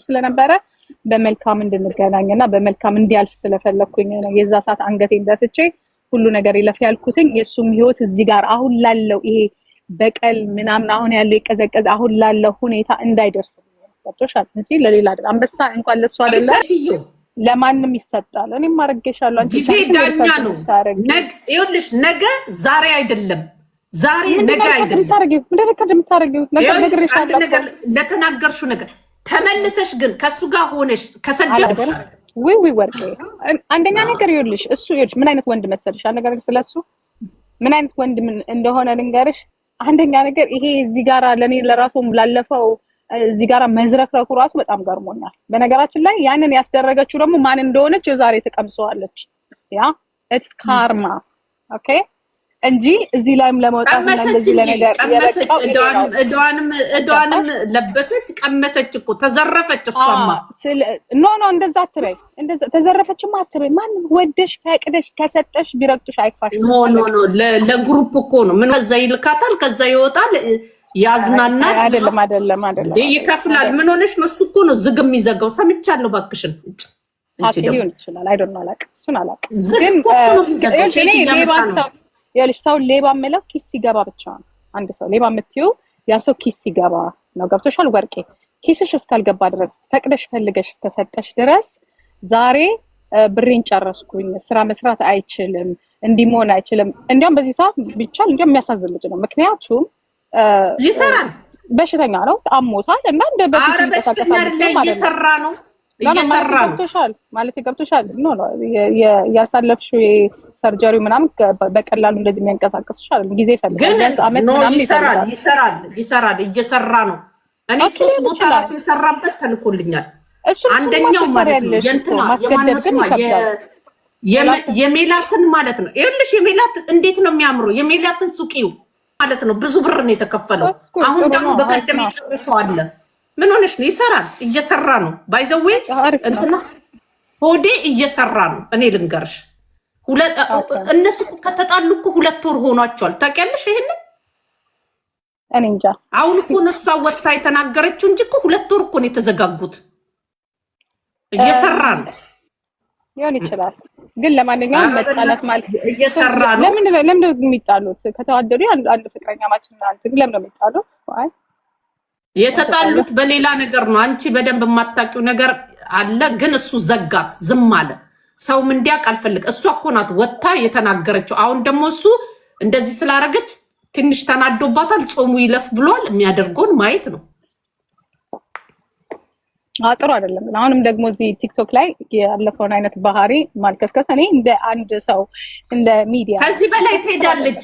ስለነበረ በመልካም እንድንገናኝና በመልካም እንዲያልፍ ስለፈለኩኝ ነው የዛ ሰዓት አንገቴን ደፍቼ ሁሉ ነገር ይለፍ ያልኩትኝ የሱም ህይወት እዚህ ጋር አሁን ላለው ይሄ በቀል ምናምን አሁን ያለው የቀዘቀዘ አሁን ላለው ሁኔታ እንዳይደርስ ነው እንጂ ለሌላ አይደለም አንበሳ እንኳን ለሱ አይደለም ለማንም ይሰጣል እኔም ማረገሻለሁ አንቺ ጊዜ ዳኛ ነው ይኸውልሽ ነገ ዛሬ አይደለም ዛሬ ነገ አይደለም ምንድነው ነገር ለተናገርሽው ነገር ተመልሰሽ ግን ከሱ ጋር ሆነሽ ከሰደብሽ ወይ ወርቄ አንደኛ ነገር ይኸውልሽ እሱ ምን አይነት ወንድ መሰለሽ ነገር ስለሱ ምን አይነት ወንድ እንደሆነ ልንገርሽ አንደኛ ነገር ይሄ እዚህ ጋራ ለኔ ለራሱም ላለፈው እዚህ ጋራ መዝረክረኩ ራሱ በጣም ገርሞኛል በነገራችን ላይ ያንን ያስደረገችው ደግሞ ማን እንደሆነች ዛሬ ተቀምሰዋለች ያ ኢትስ ካርማ ኦኬ እንጂ እዚህ ላይም ለመውጣት እንደዚህ ለነገር እዷንም ለበሰች ቀመሰች እኮ ተዘረፈች እሷማ ኖ እንደዛ አትበይ እንደዛ ተዘረፈችማ አትበይ ማን ወደሽ ፈቅደሽ ከሰጠሽ ቢረግጡሽ አይፋሽ ኖ ለግሩፕ እኮ ነው ምን ከዛ ይልካታል ከዛ ይወጣል ያዝናናል አይደለም ይከፍላል ምን ሆነሽ ነው እሱ እኮ ነው ዝግ የሚዘጋው ሰምቻለሁ ባክሽን ሊሆን ይችላል አይደለም አላቅ እሱን አላቅ ግን ያለሽ ሰው ሌባ መለው ኪስ ሲገባ ብቻ ነው አንድ ሰው ሌባ የምትይው ያ ሰው ኪስ ሲገባ ነው ገብቶሻል ወርቄ ኪስሽ እስካልገባ ድረስ ፈቅደሽ ፈልገሽ ተሰጠሽ ድረስ ዛሬ ብሬን ጨረስኩኝ ስራ መስራት አይችልም እንዲሞን አይችልም እንዲያውም በዚህ ሰዓት ቢቻል እንዲያውም የሚያሳዝን ልጅ ነው ምክንያቱም ይሰራል በሽተኛ ነው አሞታል እና እንደ በፊት እየሰራ ነው ገብቶሻል ማለት ገብቶሻል ኖ ያሳለፍሽው ሰርጀሪው ምናምን በቀላሉ እንደዚህ የሚያንቀሳቀስሽ አይደል ጊዜ ይፈልጋል አመት ምናምን ይሰራል እየሰራ ነው እኔ 3 ቦታ ራሱ የሰራበት ተልኮልኛል አንደኛው ማለት ነው የእንትና የማንስማ የሜላትን ማለት ነው ይኸውልሽ የሜላት እንዴት ነው የሚያምረው የሜላትን ሱቂው ማለት ነው ብዙ ብር ነው የተከፈለው አሁን ደግሞ በቀደም ይጨርሰው አለ ምን ሆነሽ ነው ይሰራል እየሰራ ነው ባይዘዌ እንትና ሆዴ እየሰራ ነው እኔ ልንገርሽ እነሱ ከተጣሉ እኮ 2 ወር ሆኗቸዋል ታውቂያለሽ ይሄን እኔ እንጃ አሁን እኮ እነሱ ወጣ የተናገረችው እንጂ እኮ 2 ወር እኮ ነው የተዘጋጉት እየሰራ ነው ሊሆን ይችላል ግን ለማንኛውም መጣላት ማለት እየሰራ ነው ለምን የሚጣሉት ከተዋደዱ አንድ ፍቅረኛ ማችን አንተ ግን ለምን የሚጣሉት አይ የተጣሉት በሌላ ነገር ነው አንቺ በደንብ የማታውቂው ነገር አለ ግን እሱ ዘጋት ዝም አለ ሰው ምን እንዲያውቅ አልፈልግ እሷ እኮ ናት ወጣ የተናገረችው አሁን ደግሞ እሱ እንደዚህ ስላረገች ትንሽ ተናዶባታል ጾሙ ይለፍ ብሏል የሚያደርገውን ማየት ነው ጥሩ አይደለም አሁንም ደግሞ እዚህ ቲክቶክ ላይ ያለፈውን አይነት ባህሪ ማልከስከስ እኔ እንደ አንድ ሰው እንደ ሚዲያ ከዚህ በላይ ትሄዳለች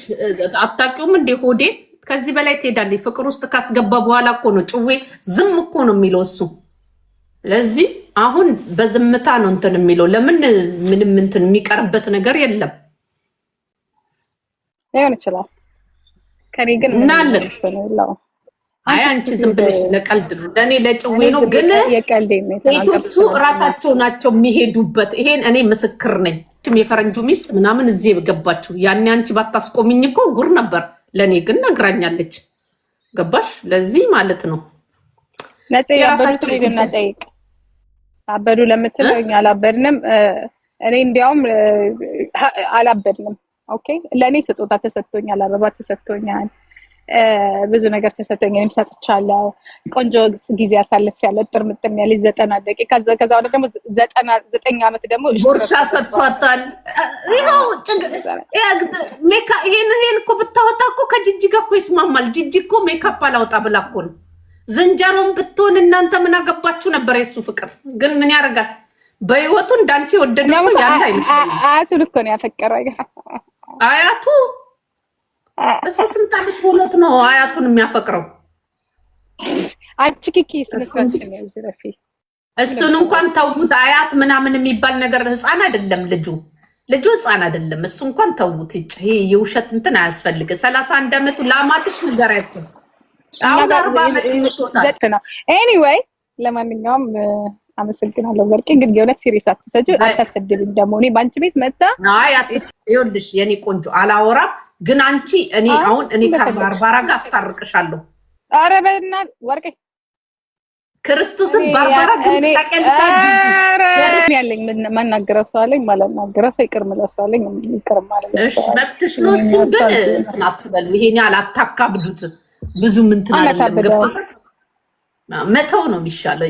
አታውቂውም እንደ ሆዴ ከዚህ በላይ ትሄዳለች ፍቅር ውስጥ ካስገባ በኋላ እኮ ነው ጭዌ ዝም እኮ ነው የሚለው እሱ ለዚህ አሁን በዝምታ ነው እንትን የሚለው ለምን ምንም እንትን የሚቀርበት ነገር የለም ሊሆን ይችላል ከኔ ግን እናለን አይ አንቺ ዝም ብለሽ ለቀልድ ነው ለኔ ለጭዌ ነው ግን ሴቶቹ ራሳቸው ናቸው የሚሄዱበት ይሄን እኔ ምስክር ነኝ የፈረንጁ ሚስት ምናምን እዚህ ገባችሁ ያኔ አንቺ ባታስቆሚኝ እኮ ጉር ነበር ለኔ ግን ነግራኛለች ገባሽ ለዚህ ማለት ነው የራሳቸው ግን ጠይቅ አበዱ ለምትለኝ አላበድንም እኔ እንዲያውም አላበድንም ኦኬ ለኔ ስጦታ ተሰጥቶኛል አበባ ተሰጥቶኛል ብዙ ነገር ተሰጥቶኛል ሰጥቻለሁ ቆንጆ ጊዜ አሳልፌያለሁ ጥርምጥም ያለ 90 ደቂቃ ከዛ ወደ ደግሞ 99 አመት ደግሞ ቦርሳ ሰጥቷታል ይሄው ሜካ ይሄን እኮ ብታወጣ እኮ ከጂጂ ጋር እኮ ይስማማል ጂጂ እኮ ሜካፕ አላወጣ ብላ እኮ ነው ዝንጀሮም ብትሆን እናንተ ምን አገባችሁ ነበር የሱ ፍቅር ግን ምን ያረጋል በህይወቱ እንዳንቺ ወደደው ሰው ያለ አይመስልም አያቱ እኮ ነው ያፈቀረው አያቱ እሱ ስንት አመት ሆኖት ነው አያቱን የሚያፈቅረው አጭቂቂ ስለታችን ነው ዝረፊ እሱን እንኳን ተውት አያት ምናምን የሚባል ነገር ህፃን አይደለም ልጁ ህፃን አይደለም እሱ እንኳን ተውት ይሄ የውሸት እንትን አያስፈልግ 31 አመቱ ለማትሽ ንገራችሁ አሁን 40 አመት ነው ኤኒዌይ ለማንኛውም አመሰግናለሁ ወርቄ እንግዲህ የሆነ ሲሪየስ አትሰጂው አታስደልኝ ደግሞ እኔ ባንቺ ቤት መጣ አይ ይኸውልሽ የኔ ቆንጆ አላወራ ግን አንቺ እኔ አሁን እኔ ከባርባራ ጋር አስታርቅሻለሁ ኧረ በእናትህ ወርቄ ክርስቶስን ባርባራ ግን ታቀልሻ ጂጂ ያለኝ ማናገረው ሰው አለኝ ማላናገረው ሰው ይቅር ማለት ሰው አለኝ ይቅር ማለት እሺ መብትሽ ነው እሱ ግን እንትን አትበሉ ይሄን አላታካብዱት ብዙ ምን ትናደለም ገብቶሽ መተው ነው የሚሻለው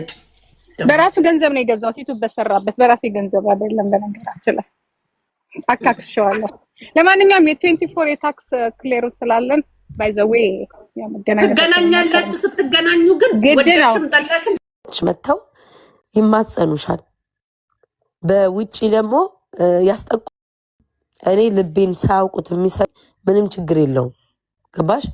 በራሱ ገንዘብ ነው የገዛው ዩቲዩብ በሰራበት በራሴ ገንዘብ አይደለም በነገራችን ላይ አካክሸዋለሁ ለማንኛውም የ24 የታክስ ክሊር ስላለን ባይ ዘ ዌይ ትገናኛላችሁ ስትገናኙ ግን ወደሽም ጠላሽም መተው ይማጸኑሻል በውጪ ደግሞ ያስጠቁ እኔ ልቤን ሳያውቁት የሚሰጥ ምንም ችግር የለውም ገባሽ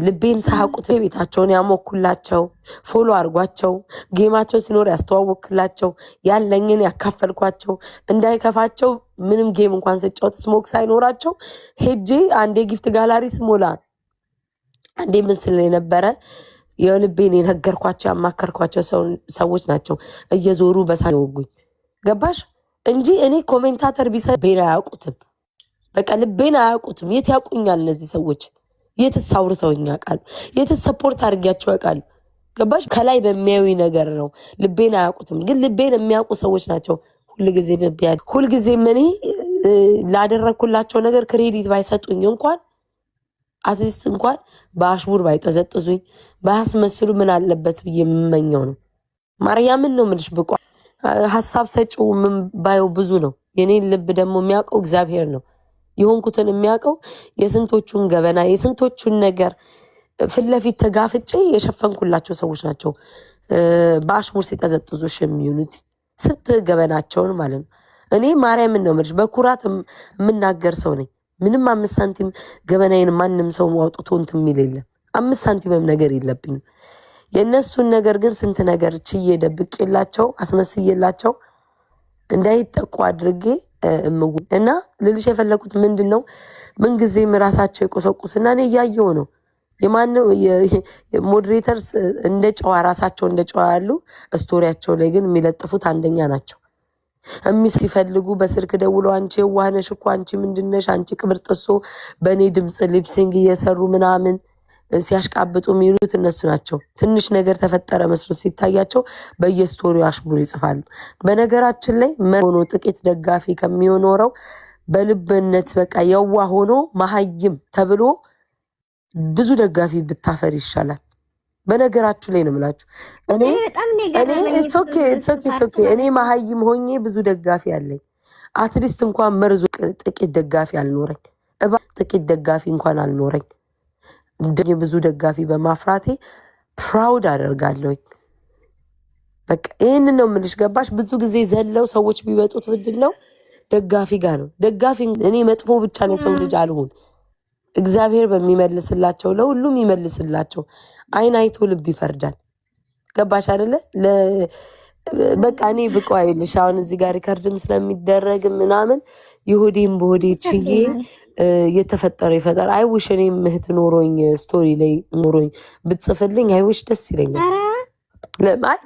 ልቤን ሳያውቁት ቤታቸውን ያሞኩላቸው ፎሎ አድርጓቸው ጌማቸው ሲኖር ያስተዋወክላቸው ያለኝን ያካፈልኳቸው እንዳይከፋቸው ምንም ጌም እንኳን ስጫወት ስሞክ ሳይኖራቸው ሄጄ አንዴ ጊፍት ጋላሪ ስሞላ አንዴ ምስል የነበረ የልቤን የነገርኳቸው ያማከርኳቸው ሰዎች ናቸው እየዞሩ በሳኝ ወጉኝ ገባሽ እንጂ እኔ ኮሜንታተር ቢሰጥ ቤና አያውቁትም በቃ ልቤን አያውቁትም የት ያውቁኛል እነዚህ ሰዎች የትስ አውርተውኝ ያውቃሉ የትስ ሰፖርት አድርጊያቸው ያውቃሉ ገባሽ ከላይ በሚያዩ ነገር ነው ልቤን አያውቁትም ግን ልቤን የሚያውቁ ሰዎች ናቸው ሁልጊዜ እኔ ላደረኩላቸው ነገር ክሬዲት ባይሰጡኝ እንኳን አትሊስት እንኳን በአሽሙር ባይጠዘጥዙኝ ባያስመስሉ ምን አለበት ብዬ የምመኘው ነው ማርያምን ነው የምልሽ ብቋ ሐሳብ ሰጪው ምን ባየው ብዙ ነው የኔን ልብ ደግሞ የሚያውቀው እግዚአብሔር ነው የሆንኩትን የሚያውቀው የስንቶቹን ገበና የስንቶቹን ነገር ፍለፊት ተጋፍጬ የሸፈንኩላቸው ሰዎች ናቸው በአሽሙር ሲጠዘጥዙሽ የሚሉት ስንት ገበናቸውን ማለት ነው እኔ ማርያምን ነው የምልሽ በኩራት የምናገር ሰው ነኝ ምንም 5 ሳንቲም ገበናዬን ማንም ሰው አውጥቶ እንትን የሚል የለም 5 ሳንቲምም ነገር የለብኝም የነሱን ነገር ግን ስንት ነገር ችዬ ደብቄላቸው አስመስዬላቸው እንዳይጠቁ አድርጌ እና ልልሽ የፈለኩት ምንድነው ምን ጊዜም ራሳቸው ይቆሰቁስና እኔ ያየው ነው የማነው ሞዴሬተርስ እንደ ጨዋ ራሳቸው እንደ ጨዋ ያሉ ስቶሪያቸው ላይ ግን የሚለጥፉት አንደኛ ናቸው ሲፈልጉ በስልክ ደውለው አንቺ ዋህነሽ እኮ አንቺ ምንድነሽ አንቺ ቅብርጥሶ በእኔ ድምፅ ሊፕሲንግ እየሰሩ ምናምን ሲያሽቃብጡ የሚሉት እነሱ ናቸው ትንሽ ነገር ተፈጠረ መስሎ ሲታያቸው በየስቶሪው አሽሙር ይጽፋሉ በነገራችን ላይ ሆኖ ጥቂት ደጋፊ ከሚኖረው በልብነት በቃ የዋ ሆኖ መሀይም ተብሎ ብዙ ደጋፊ ብታፈር ይሻላል በነገራችሁ ላይ ነው የምላችሁ እኔ it's okay እኔ መሀይም ሆኜ ብዙ ደጋፊ አለኝ አትሊስት እንኳን መርዙ ጥቂት ደጋፊ አልኖረኝ ጥቂት ደጋፊ እንኳን አልኖረኝ ብዙ ደጋፊ በማፍራቴ ፕራውድ አደርጋለሁ በቃ ይሄንን ነው የምልሽ ገባሽ ብዙ ጊዜ ዘለው ሰዎች ቢወጡት ምንድነው ደጋፊ ጋር ነው ደጋፊ እኔ መጥፎ ብቻ ነው ሰው ልጅ አልሆን እግዚአብሔር በሚመልስላቸው ለሁሉም ይመልስላቸው አይን አይቶ ልብ ይፈርዳል ገባሽ አይደለ በቃ እኔ ብቆ አይልሽ አሁን እዚህ ጋር ሪከርድም ስለሚደረግ ምናምን ይሁዲም በሆዴ ችዬ የተፈጠረ ይፈጠር አይውሽ እኔም እህት ኖሮኝ ስቶሪ ላይ ኖሮኝ ብጽፍልኝ አይውሽ ደስ ይለኛል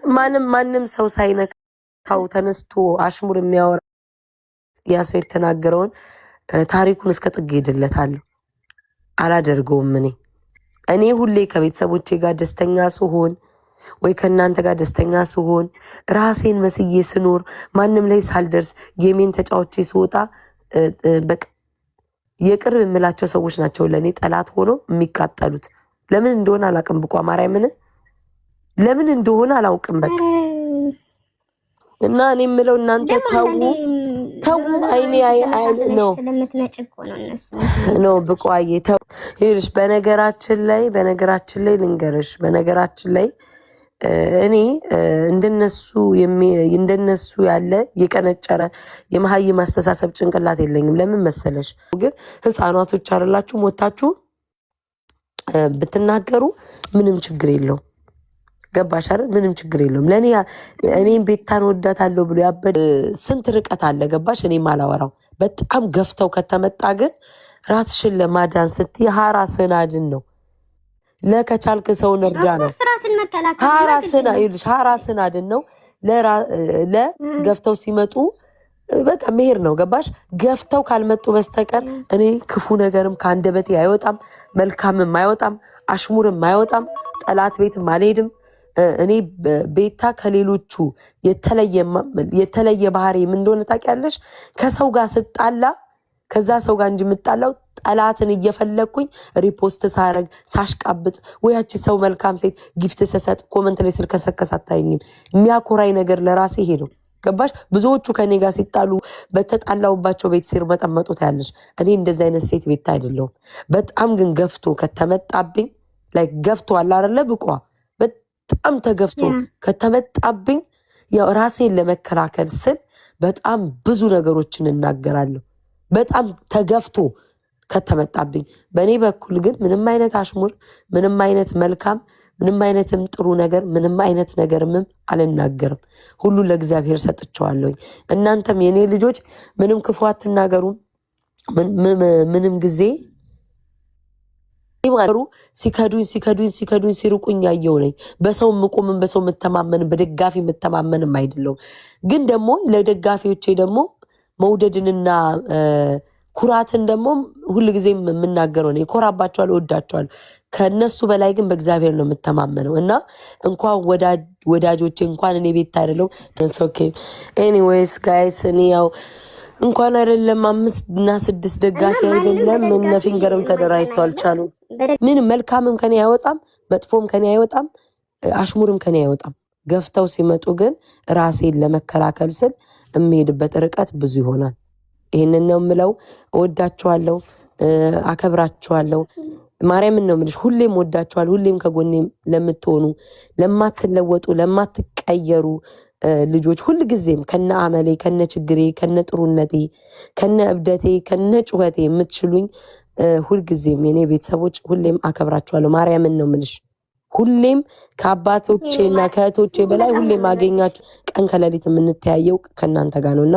ማንም ሰው ሳይነካው ተነስቶ አሽሙር የሚያወራ ያ ሰው የተናገረውን ታሪኩን እስከ ጥግ ሄድለታለሁ አላደርገውም እኔ ሁሌ ከቤተሰቦቼ ጋር ደስተኛ ስሆን ወይ ከናንተ ጋር ደስተኛ ስሆን ራሴን መስዬ ስኖር ማንም ላይ ሳልደርስ ጌሜን ተጫውቼ ስወጣ በቃ የቅርብ የምላቸው ሰዎች ናቸው ለኔ ጠላት ሆኖ የሚቃጠሉት ለምን እንደሆነ አላውቅም ብቋ ማርያምን ለምን እንደሆነ አላውቅም በቃ እና እኔ የምለው እናንተ ተው አይኔ ነው ነው ብቋዬ ተው ይልሽ በነገራችን ላይ ልንገርሽ በነገራችን ላይ እኔ እንደነሱ ያለ የቀነጨረ የመሀይ ማስተሳሰብ ጭንቅላት የለኝም ለምን መሰለሽ ግን ህፃናቶች አይደላችሁ ሞታችሁ ብትናገሩ ምንም ችግር የለው ገባሽ አይደል ምንም ችግር የለውም ለኔ እኔም ቤታን ወዳታለሁ ብሎ ያበደ ስንት ርቀት አለ ገባሽ እኔ ማላወራው በጣም ገፍተው ከተመጣ ግን ራስሽን ለማዳን ስትይ ራስን አድን ነው ለከቻልክ ሰው ነርዳ ነው ራስን አድን ነው ለገፍተው ሲመጡ በቃ መሄድ ነው ገባሽ ገፍተው ካልመጡ በስተቀር እኔ ክፉ ነገርም ከአንደበቴ አይወጣም መልካምም አይወጣም አሽሙርም አይወጣም ጠላት ቤትም አልሄድም እኔ ቤታ ከሌሎቹ የተለየ ባህሪ ምን እንደሆነ ታውቂያለሽ? ከሰው ጋር ስጣላ ከዛ ሰው ጋር እንጂ የምጣላው ጠላትን እየፈለግኩኝ ሪፖስት ሳረግ ሳሽቃብጥ ወያቺ ሰው መልካም ሴት ጊፍት ስሰጥ ኮመንት ላይ ስልከሰከስ አታየኝም። የሚያኮራኝ ነገር ለራሴ ይሄ ነው። ገባሽ? ብዙዎቹ ከኔ ጋር ሲጣሉ በተጣላውባቸው ቤት ሲር መጠመጡት ያለሽ እኔ እንደዚህ አይነት ሴት ቤት አይደለሁም። በጣም ግን ገፍቶ ከተመጣብኝ ላይ ገፍቶ አለ አይደለ ብቋ በጣም ተገፍቶ ከተመጣብኝ ያው ራሴን ለመከላከል ስል በጣም ብዙ ነገሮችን እናገራለሁ። በጣም ተገፍቶ ከተመጣብኝ በእኔ በኩል ግን ምንም አይነት አሽሙር ምንም አይነት መልካም ምንም አይነትም ጥሩ ነገር ምንም አይነት ነገርም አልናገርም። ሁሉ ለእግዚአብሔር ሰጥቼዋለሁኝ። እናንተም የኔ ልጆች ምንም ክፉ አትናገሩም። ምንም ጊዜ ሲከዱኝ ሲርቁኝ ያየው ነኝ። በሰው ምቆምን በሰው ምተማመንም በደጋፊ ምተማመንም አይደለሁም። ግን ደግሞ ለደጋፊዎቼ ደግሞ መውደድንና ኩራትን ደግሞ ሁሉ ጊዜ የምናገረው ነው። ይኮራባቸዋል፣ እወዳቸዋል። ከነሱ በላይ ግን በእግዚአብሔር ነው የምተማመነው እና እንኳን ወዳጆቼ እንኳን እኔ ቤት አይደለም ኦኬ። ኤኒዌይስ ጋይስ እኔ ያው እንኳን አይደለም 5 እና 6 ደጋፊ አይደለም እነ ፊንገርም ተደራጅቶ አልቻሉ። ምን መልካምም ከኔ አይወጣም፣ መጥፎም ከኔ አይወጣም፣ አሽሙርም ከኔ አይወጣም። ገፍተው ሲመጡ ግን ራሴን ለመከላከል ስል የምሄድበት ርቀት ብዙ ይሆናል። ይህንን ነው የምለው። እወዳችኋለሁ፣ አከብራችኋለሁ። ማርያምን ነው የምልሽ። ሁሌም ወዳችኋል። ሁሌም ከጎኔም ለምትሆኑ ለማትለወጡ ለማትቀየሩ ልጆች ሁልጊዜም ከነ አመሌ ከነ ችግሬ ከነ ጥሩነቴ ከነ እብደቴ ከነ ጩኸቴ የምትችሉኝ ሁልጊዜም የኔ ቤተሰቦች ሁሌም አከብራችኋለሁ። ማርያምን ነው የምልሽ። ሁሌም ከአባቶቼና ከእህቶቼ በላይ ሁሌም አገኛችሁ። ቀን ከሌሊት የምንተያየው ከእናንተ ጋር ነውና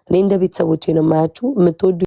እኔ እንደ ቤተሰቦቼ ነው የማያችሁ። የምትወዱ